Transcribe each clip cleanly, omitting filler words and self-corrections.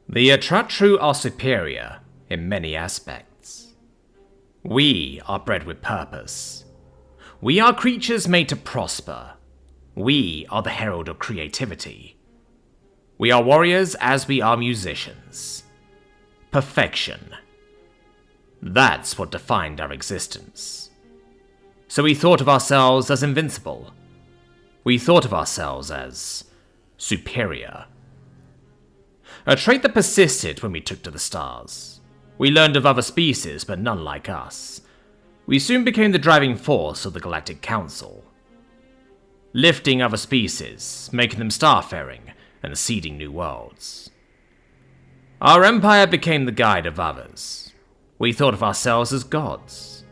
The Atratru are superior in many aspects. We are bred with purpose. We are creatures made to prosper. We are the herald of creativity. We are warriors as we are musicians. Perfection. That's what defined our existence. So we thought of ourselves as invincible. We thought of ourselves as superior. A trait that persisted when we took to the stars. We learned of other species, but none like us. We soon became the driving force of the Galactic Council. Lifting other species, making them starfaring, and seeding new worlds. Our empire became the guide of others. We thought of ourselves as gods.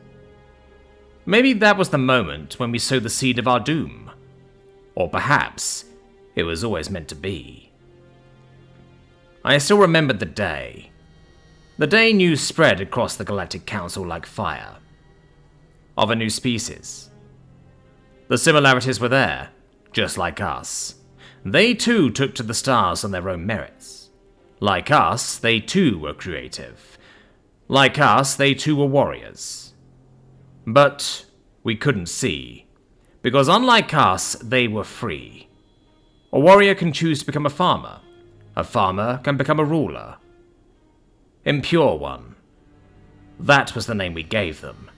Maybe that was the moment when we sowed the seed of our doom. Or perhaps it was always meant to be. I still remembered the day. The day news spread across the Galactic Council like fire. Of a new species. The similarities were there, just like us. They too took to the stars on their own merits. Like us, they too were creative. Like us, they too were warriors. But we couldn't see, because unlike us, they were free. A warrior can choose to become a farmer. A farmer can become a ruler. Impure One. That was the name we gave them.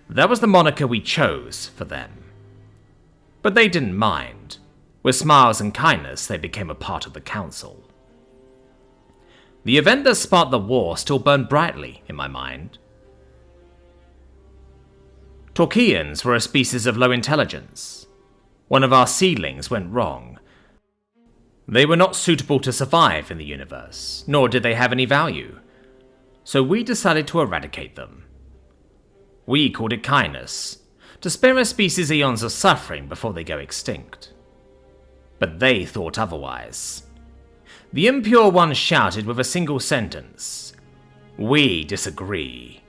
That was the moniker we chose for them. But they didn't mind. With smiles and kindness, they became a part of the council. The event that sparked the war still burned brightly in my mind. Torqueans were a species of low intelligence. One of our seedlings went wrong. They were not suitable to survive in the universe, nor did they have any value. So we decided to eradicate them. We called it kindness, to spare a species eons of suffering before they go extinct. But they thought otherwise. The Impure One shouted with a single sentence, "We disagree."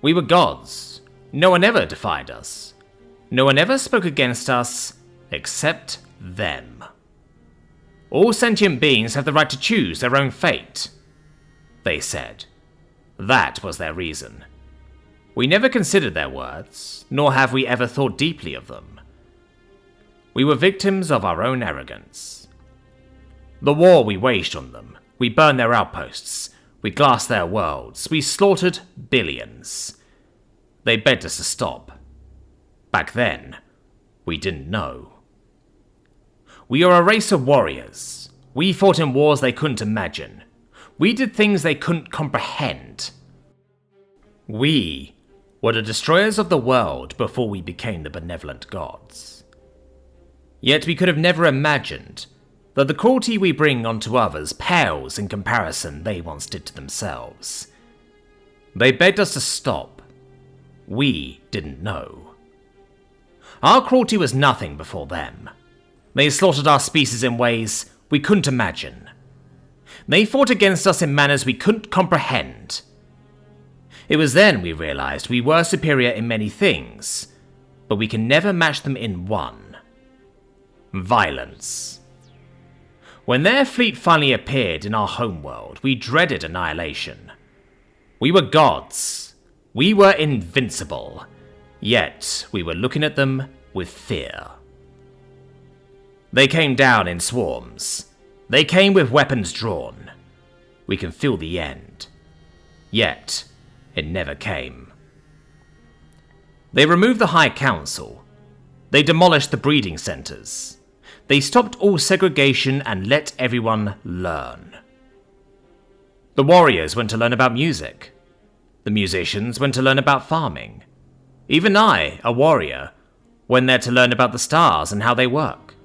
We were gods. No one ever defied us. No one ever spoke against us, except them. All sentient beings have the right to choose their own fate, they said. That was their reason. We never considered their words, nor have we ever thought deeply of them. We were victims of our own arrogance. The war we waged on them, we burned their outposts, we glassed their worlds, we slaughtered billions. They begged us to stop. Back then, we didn't know. We are a race of warriors. We fought in wars they couldn't imagine. We did things they couldn't comprehend. We were the destroyers of the world before we became the benevolent gods. Yet we could have never imagined that the cruelty we bring onto others pales in comparison they once did to themselves. They begged us to stop. We didn't know. Our cruelty was nothing before them. They slaughtered our species in ways we couldn't imagine. They fought against us in manners we couldn't comprehend. It was then we realized we were superior in many things, but we can never match them in one: violence. When their fleet finally appeared in our homeworld, we dreaded annihilation. We were gods. We were invincible. Yet we were looking at them with fear. They came down in swarms. They came with weapons drawn. We can feel the end. Yet it never came. They removed the High Council. They demolished the breeding centers. They stopped all segregation and let everyone learn. The warriors went to learn about music. The musicians went to learn about farming. Even I, a warrior, went there to learn about the stars and how they work.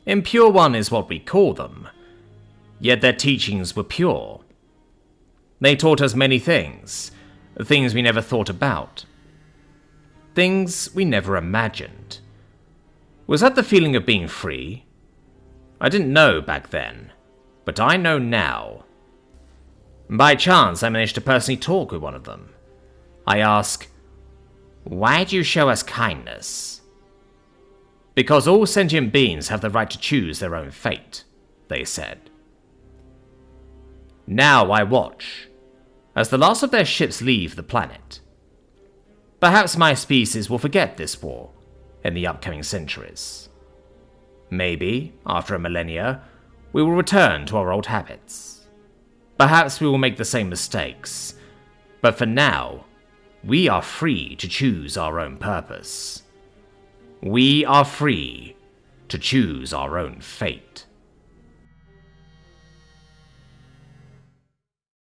Impure One is what we call them, yet their teachings were pure. They taught us many things we never thought about. Things we never imagined. Was that the feeling of being free? I didn't know back then, but I know now. By chance, I managed to personally talk with one of them. I ask, "Why do you show us kindness?" "Because all sentient beings have the right to choose their own fate," they said. Now I watch, as the last of their ships leave the planet. Perhaps my species will forget this war in the upcoming centuries. Maybe, after a millennia, we will return to our old habits. Perhaps we will make the same mistakes, but for now, we are free to choose our own purpose. We are free to choose our own fate.